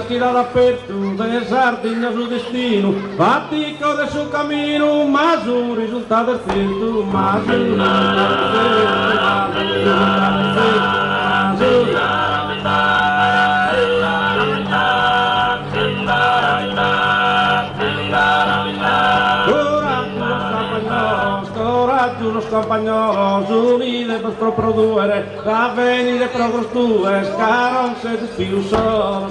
schida dappertutto e Sardegna sul destino, fatti correre sul cammino, ma sul risultato è certo, ma sul risultato los compañeros unidos per produrre da venire per costruire scaron se più solo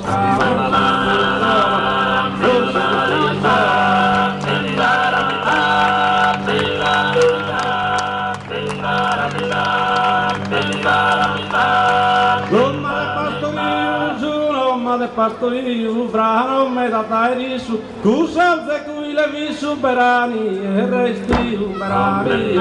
de pastorio, brano me da tairisu, kusam ze kuile visu berani, resti berani.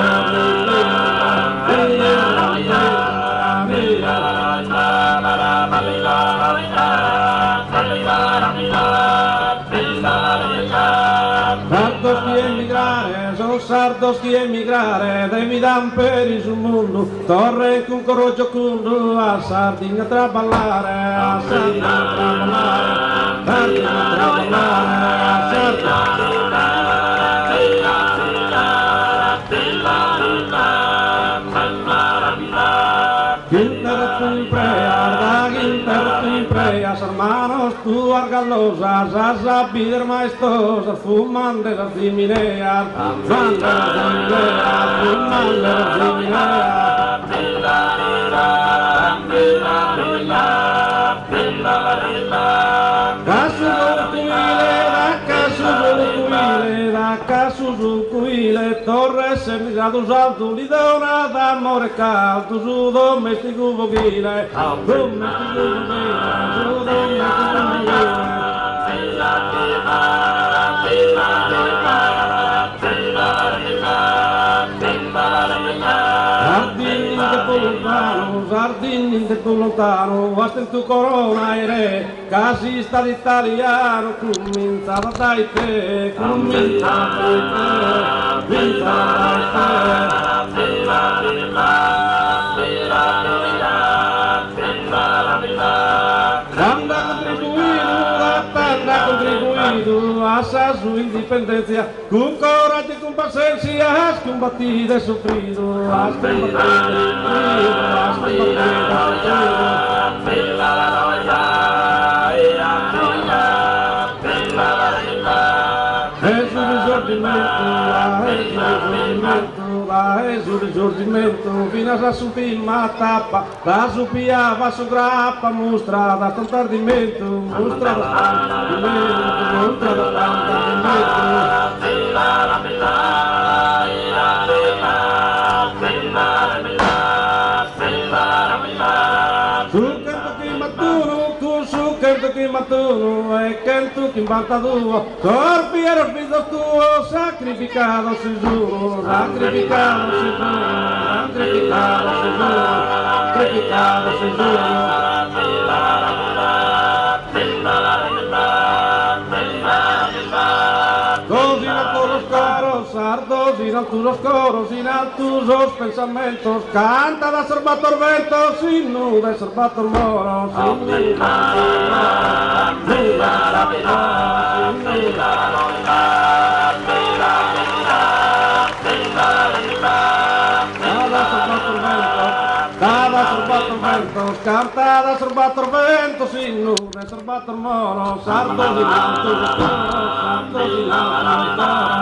Sardos chi emigrare, sono sardos chi emigrare, de mi dan per sul mondo, torre con coroggio cundo, a Sardegna traballare, a Sardegna traballare, Sardegna traballare, a Sardegna. Hermanos, tú argalosas, a bider maestosas, fuman de las dimineas, fuman de las dimineas, fuman de las Casuzucuile, Torres, emigrados alto, lidona d'amore caldo, su domestico vogile, Sardini del tuo lontano, basta in tu corona e re, casi sta l'italiano, cominciava dai te, cominciava dai te, cominciava dai contribuito a sa sua indipendenza, con coraggio e con pazienza, has combattido e sofrido, has combattido sul risorgimento, fino a subire una tappa, da subia va su grappa, mostra da contardimento, mostra da contardimento, mostra da che mattuno e canto che imbanta tuo, corpiero il figlio tuo, sacrificato si giuro, sacrificato si giuro, sacrificato si giuro, sacrificato si Così no por los coros sardos, y no tu los coros, y no tus pensamientos, canta da serbator vento, sin nude serbator moro, sin nude canta da serbator vento, sin nude serbator moro, sardos y no tus los coros, sardos y no